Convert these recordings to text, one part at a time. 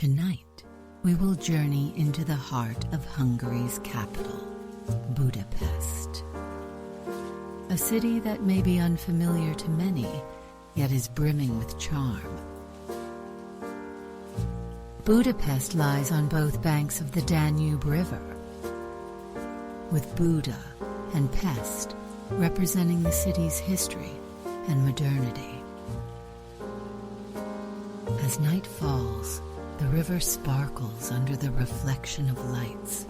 Tonight, we will journey into the heart of Hungary's capital, Budapest. A city that may be unfamiliar to many, yet is brimming with charm. Budapest lies on both banks of the Danube River, with Buda and Pest representing the city's history and modernity. As night falls, the river sparkles under the reflection of lights,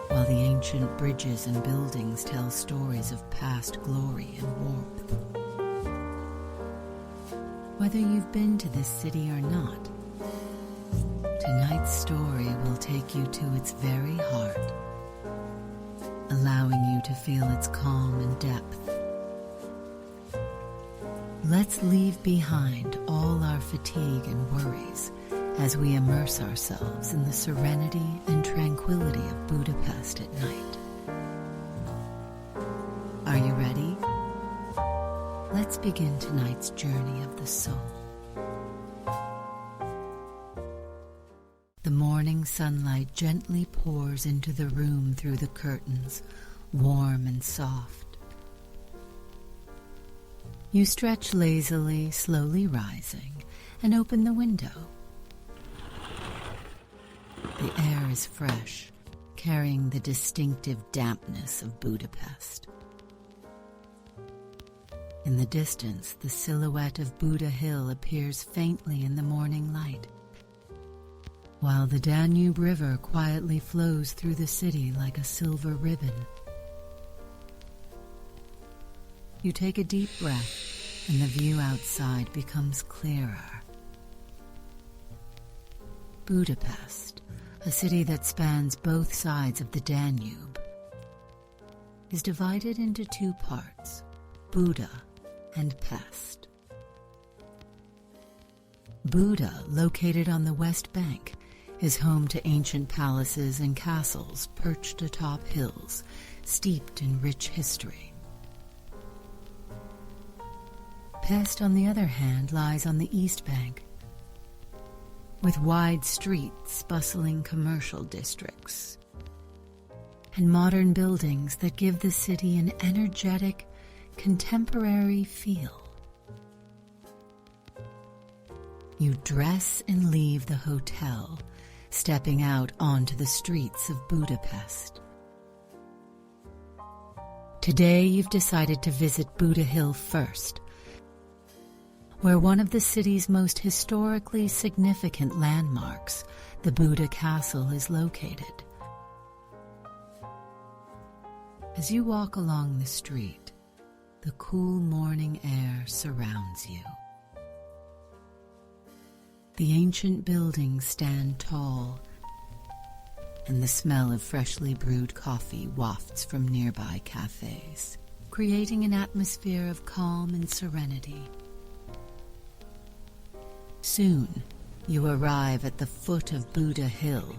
while the ancient bridges and buildings tell stories of past glory and warmth. Whether you've been to this city or not, tonight's story will take you to its very heart, allowing you to feel its calm and depth. Let's leave behind all our fatigue and worries as we immerse ourselves in the serenity and tranquility of Budapest at night. Are you ready? Let's begin tonight's journey of the soul. The morning sunlight gently pours into the room through the curtains, warm and soft. You stretch lazily, slowly rising, and open the window. The air is fresh, carrying the distinctive dampness of Budapest. In the distance, the silhouette of Buda Hill appears faintly in the morning light, while the Danube River quietly flows through the city like a silver ribbon. You take a deep breath, and the view outside becomes clearer. Budapest, a city that spans both sides of the Danube, is divided into two parts, Buda and Pest. Buda, located on the west bank, is home to ancient palaces and castles perched atop hills, steeped in rich history. Pest, on the other hand, lies on the east bank, with wide streets, bustling commercial districts, and modern buildings that give the city an energetic, contemporary feel. You dress and leave the hotel, stepping out onto the streets of Budapest. Today you've decided to visit Buda Hill first, where one of the city's most historically significant landmarks, the Buda Castle, is located. As you walk along the street, the cool morning air surrounds you. The ancient buildings stand tall, and the smell of freshly brewed coffee wafts from nearby cafes, creating an atmosphere of calm and serenity. Soon, you arrive at the foot of Buda Hill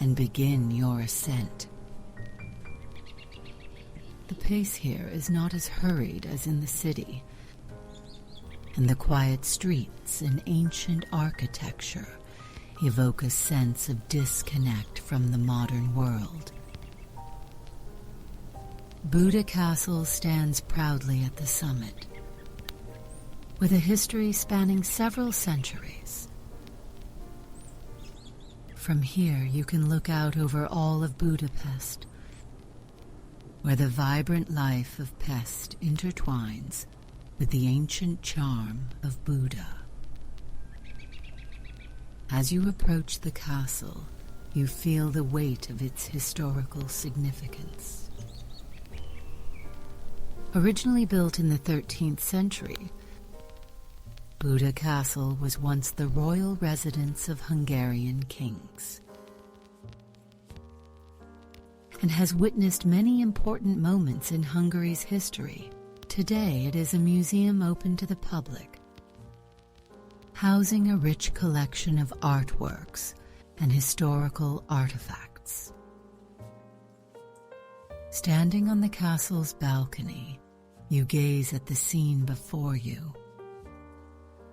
and begin your ascent. The pace here is not as hurried as in the city, and the quiet streets and ancient architecture evoke a sense of disconnect from the modern world. Buda Castle stands proudly at the summit, with a history spanning several centuries. From here, you can look out over all of Budapest, where the vibrant life of Pest intertwines with the ancient charm of Buda. As you approach the castle, you feel the weight of its historical significance. Originally built in the 13th century, Buda Castle was once the royal residence of Hungarian kings, and has witnessed many important moments in Hungary's history. Today it is a museum open to the public, housing a rich collection of artworks and historical artifacts. Standing on the castle's balcony, you gaze at the scene before you.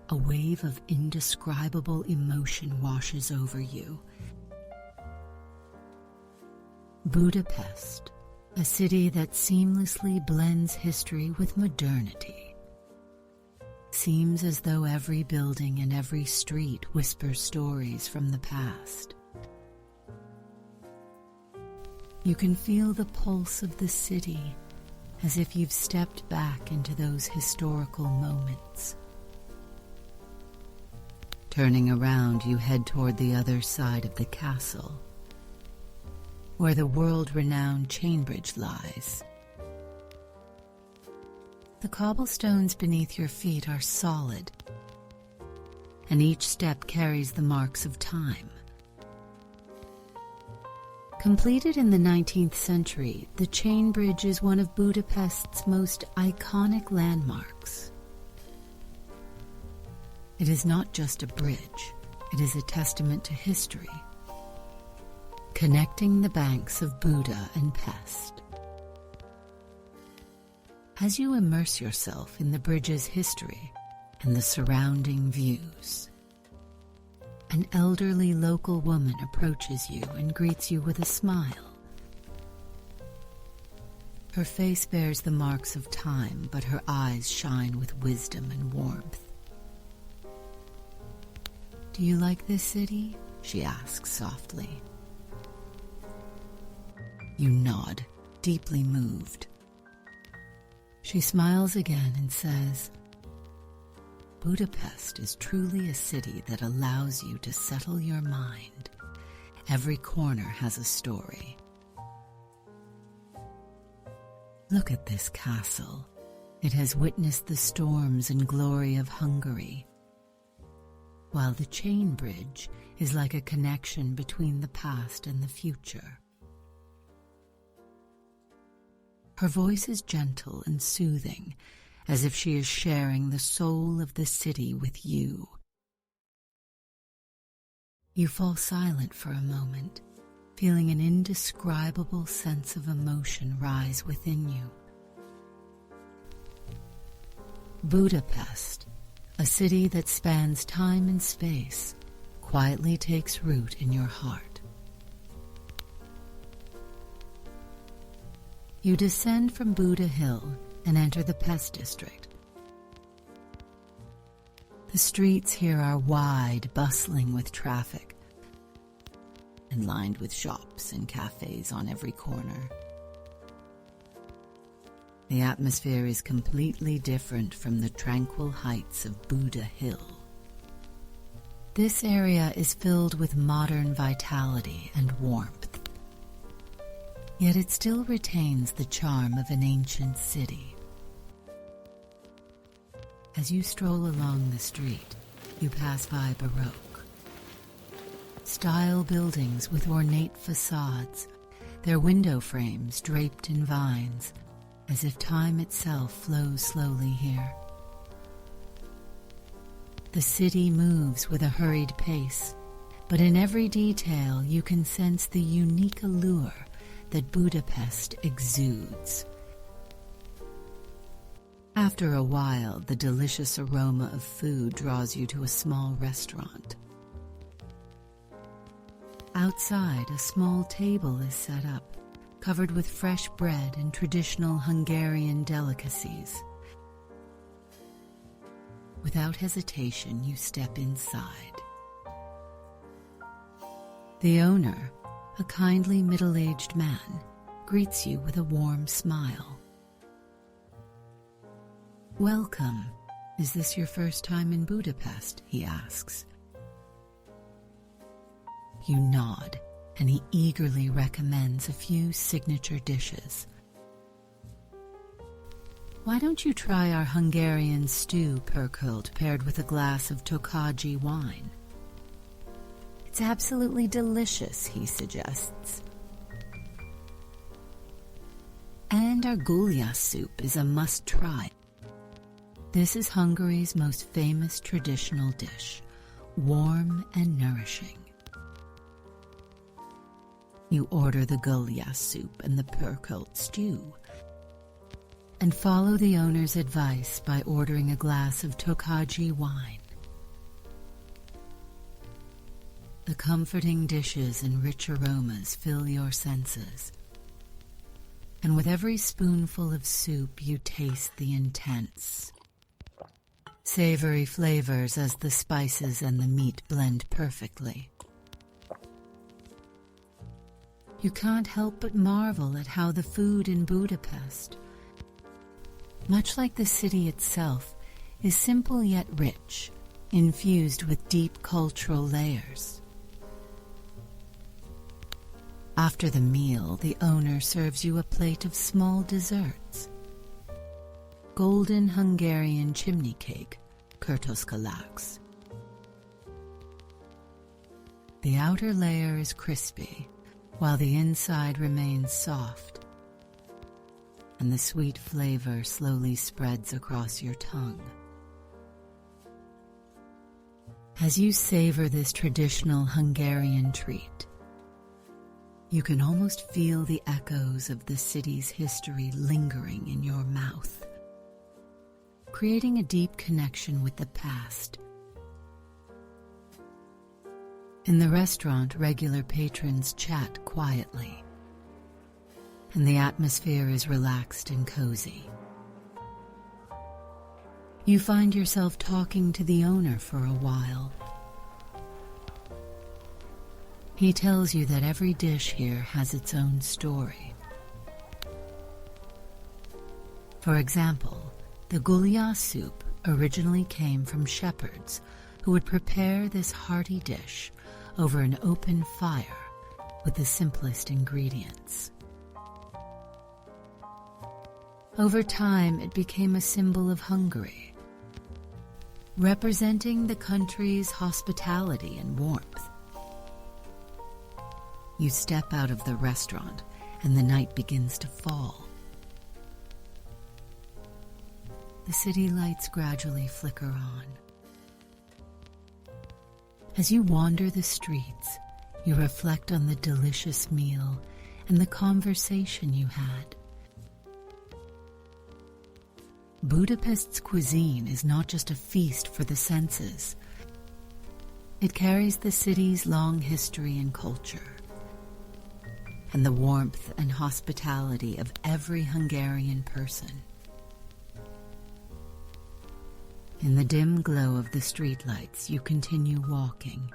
a wave of indescribable emotion washes over you. Budapest, a city that seamlessly blends history with modernity. Seems as though every building and every street whispers stories from the past. You can feel the pulse of the city, as if you've stepped back into those historical moments. Turning around, you head toward the other side of the castle, where the world-renowned chain bridge lies. The cobblestones beneath your feet are solid, and each step carries the marks of time. Completed in the 19th century, the chain bridge is one of Budapest's most iconic landmarks. It is not just a bridge, it is a testament to history, connecting the banks of Buda and Pest. As you immerse yourself in the bridge's history and the surrounding views, an elderly local woman approaches you and greets you with a smile. Her face bears the marks of time, but her eyes shine with wisdom and warmth. "Do you like this city?" she asks softly. You nod, deeply moved. She smiles again and says, "Budapest is truly a city that allows you to settle your mind. Every corner has a story. Look at this castle. It has witnessed the storms and glory of Hungary, while the chain bridge is like a connection between the past and the future." Her voice is gentle and soothing, as if she is sharing the soul of the city with you. You fall silent for a moment, feeling an indescribable sense of emotion rise within you. Budapest, a city that spans time and space, quietly takes root in your heart. You descend from Buda Hill and enter the Pest district. The streets here are wide, bustling with traffic, and lined with shops and cafes on every corner. The atmosphere is completely different from the tranquil heights of Buda Hill. This area is filled with modern vitality and warmth, yet it still retains the charm of an ancient city. As you stroll along the street, you pass by Baroque style buildings with ornate facades, their window frames draped in vines, as if time itself flows slowly here. The city moves with a hurried pace, but in every detail you can sense the unique allure that Budapest exudes. After a while, the delicious aroma of food draws you to a small restaurant. Outside, a small table is set up, covered with fresh bread and traditional Hungarian delicacies. Without hesitation, you step inside. The owner, a kindly middle-aged man, greets you with a warm smile. "Welcome. Is this your first time in Budapest?" he asks. You nod, and he eagerly recommends a few signature dishes. "Why don't you try our Hungarian stew, purkelt, paired with a glass of Tokaji wine?" "It's absolutely delicious," he suggests. "And our gulya soup is a must-try. This is Hungary's most famous traditional dish, warm and nourishing." You order the gulya soup and the purkelt stew, and follow the owner's advice by ordering a glass of Tokaji wine. The comforting dishes and rich aromas fill your senses, and with every spoonful of soup you taste the intense, savory flavors as the spices and the meat blend perfectly. You can't help but marvel at how the food in Budapest, much like the city itself, is simple yet rich, infused with deep cultural layers. After the meal, the owner serves you a plate of small desserts. Golden Hungarian chimney cake, kurtoszkalax. The outer layer is crispy, while the inside remains soft, and the sweet flavor slowly spreads across your tongue. As you savor this traditional Hungarian treat, you can almost feel the echoes of the city's history lingering in your mouth, creating a deep connection with the past. In the restaurant, regular patrons chat quietly, and the atmosphere is relaxed and cozy. You find yourself talking to the owner for a while. He tells you that every dish here has its own story. For example, the gulya soup originally came from shepherds who would prepare this hearty dish over an open fire with the simplest ingredients. Over time, it became a symbol of Hungary, representing the country's hospitality and warmth. You step out of the restaurant, and the night begins to fall. The city lights gradually flicker on. As you wander the streets, you reflect on the delicious meal and the conversation you had. Budapest's cuisine is not just a feast for the senses. It carries the city's long history and culture, and the warmth and hospitality of every Hungarian person. In the dim glow of the streetlights, you continue walking,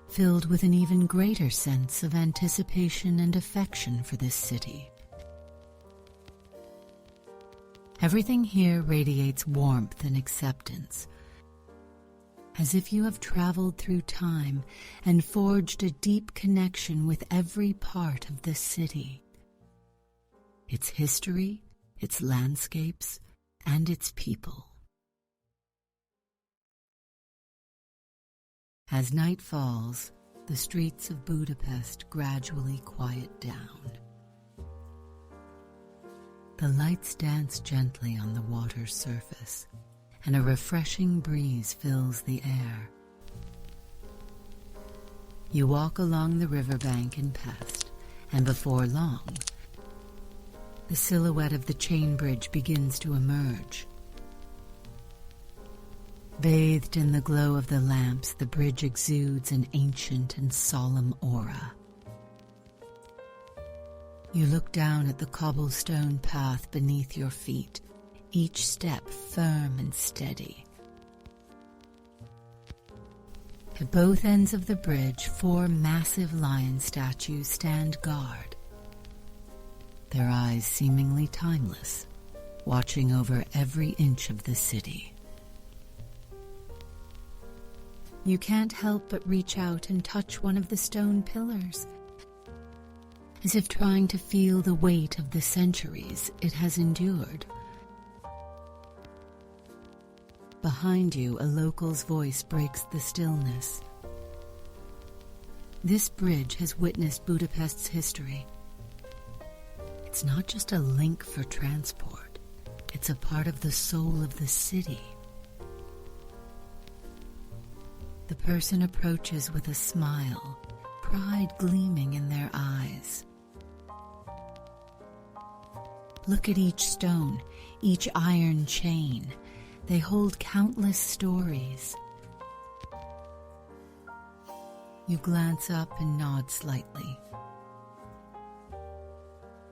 filled with an even greater sense of anticipation and affection for this city. Everything here radiates warmth and acceptance, as if you have traveled through time and forged a deep connection with every part of this city, its history, its landscapes, and its people. As night falls, the streets of Budapest gradually quiet down. The lights dance gently on the water's surface, and a refreshing breeze fills the air. You walk along the riverbank and past, and before long, the silhouette of the chain bridge begins to emerge. Bathed in the glow of the lamps, the bridge exudes an ancient and solemn aura. You look down at the cobblestone path beneath your feet, each step firm and steady. At both ends of the bridge, 4 massive lion statues stand guard, their eyes seemingly timeless, watching over every inch of the city. You can't help but reach out and touch one of the stone pillars, as if trying to feel the weight of the centuries it has endured. Behind you, a local's voice breaks the stillness. This bridge has witnessed Budapest's history. It's not just a link for transport, it's a part of the soul of the city. The person approaches with a smile, pride gleaming in their eyes. Look at each stone, each iron chain. They hold countless stories. you glance up and nod slightly.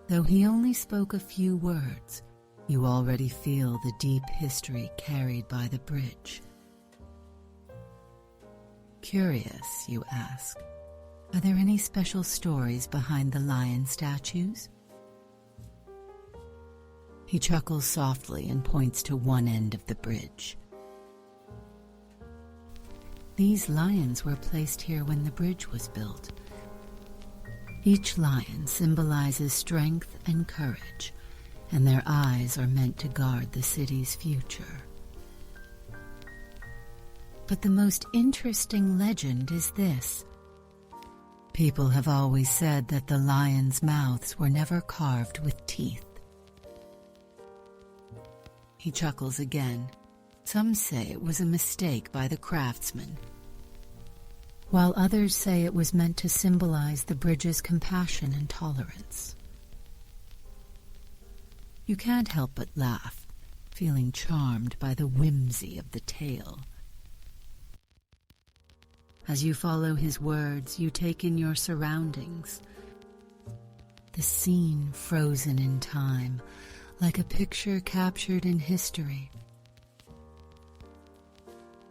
Though he only spoke a few words, you already feel the deep history carried by the bridge. Curious, you ask, are there any special stories behind the lion statues? He chuckles softly and points to one end of the bridge. These lions were placed here when the bridge was built. Each lion symbolizes strength and courage, and their eyes are meant to guard the city's future. But the most interesting legend is this. People have always said that the lions' mouths were never carved with teeth. He chuckles again. Some say it was a mistake by the craftsman, while others say it was meant to symbolize the bridge's compassion and tolerance. You can't help but laugh, feeling charmed by the whimsy of the tale. As you follow his words, you take in your surroundings. The scene frozen in time, like a picture captured in history.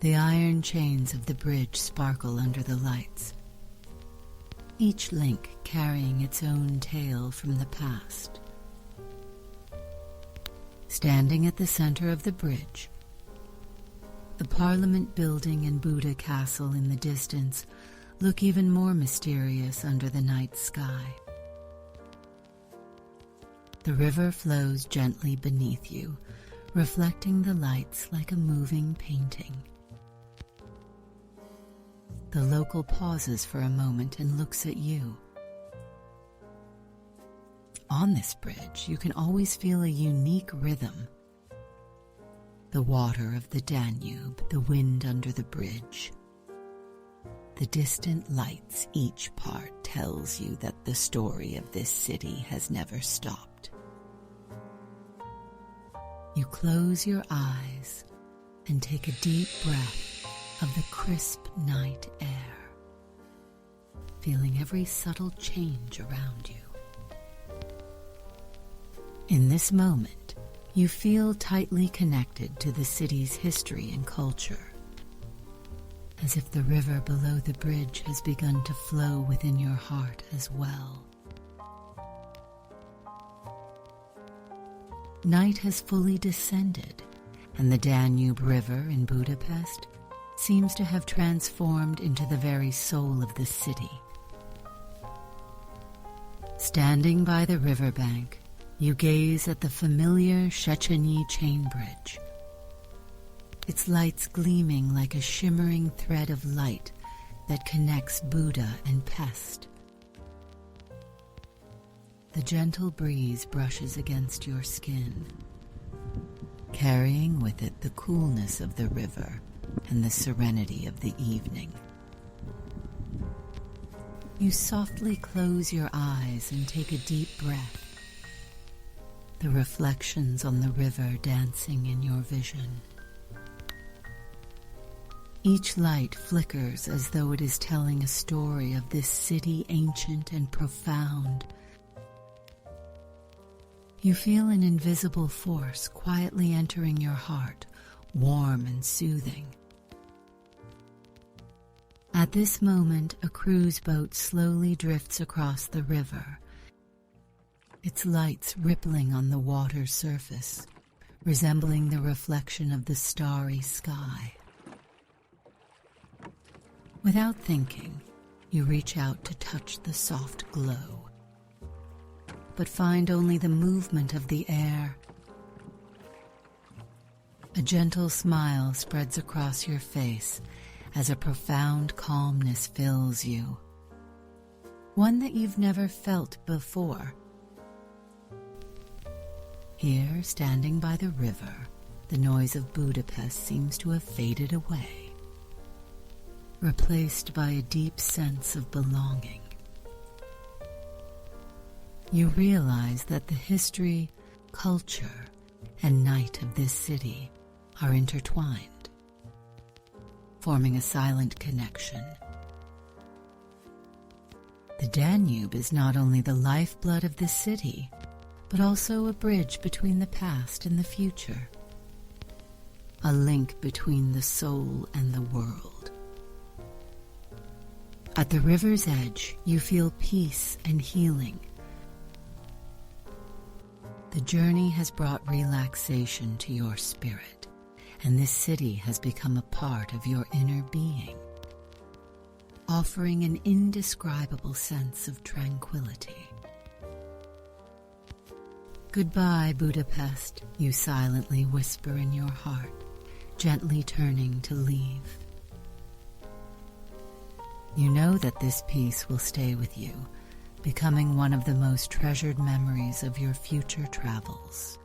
The iron chains of the bridge sparkle under the lights, each link carrying its own tale from the past. Standing at the center of the bridge, the Parliament building and Buda Castle in the distance look even more mysterious under the night sky. The river flows gently beneath you, reflecting the lights like a moving painting. The local pauses for a moment and looks at you. On this bridge, you can always feel a unique rhythm. The water of the Danube, the wind under the bridge. The distant lights, each part tells you that the story of this city has never stopped. You close your eyes and take a deep breath of the crisp night air, feeling every subtle change around you. In this moment, you feel tightly connected to the city's history and culture, as if the river below the bridge has begun to flow within your heart as well. Night has fully descended, and the Danube River in Budapest seems to have transformed into the very soul of the city. Standing by the riverbank, you gaze at the familiar Széchenyi chain bridge, its lights gleaming like a shimmering thread of light that connects Buda and Pest. The gentle breeze brushes against your skin, carrying with it the coolness of the river and the serenity of the evening. You softly close your eyes and take a deep breath, the reflections on the river dancing in your vision. Each light flickers as though it is telling a story of this city ancient and profound. You feel an invisible force quietly entering your heart, warm and soothing. At this moment, a cruise boat slowly drifts across the river, its lights rippling on the water's surface, resembling the reflection of the starry sky. Without thinking, you reach out to touch the soft glow, but find only the movement of the air. A gentle smile spreads across your face as a profound calmness fills you, one that you've never felt before. Here, standing by the river, the noise of Budapest seems to have faded away, replaced by a deep sense of belonging. You realize that the history, culture, and night of this city are intertwined, forming a silent connection. The Danube is not only the lifeblood of the city, but also a bridge between the past and the future, a link between the soul and the world. At the river's edge, you feel peace and healing. The journey has brought relaxation to your spirit, and this city has become a part of your inner being, offering an indescribable sense of tranquility. Goodbye, Budapest, you silently whisper in your heart, gently turning to leave. You know that this peace will stay with you, becoming one of the most treasured memories of your future travels.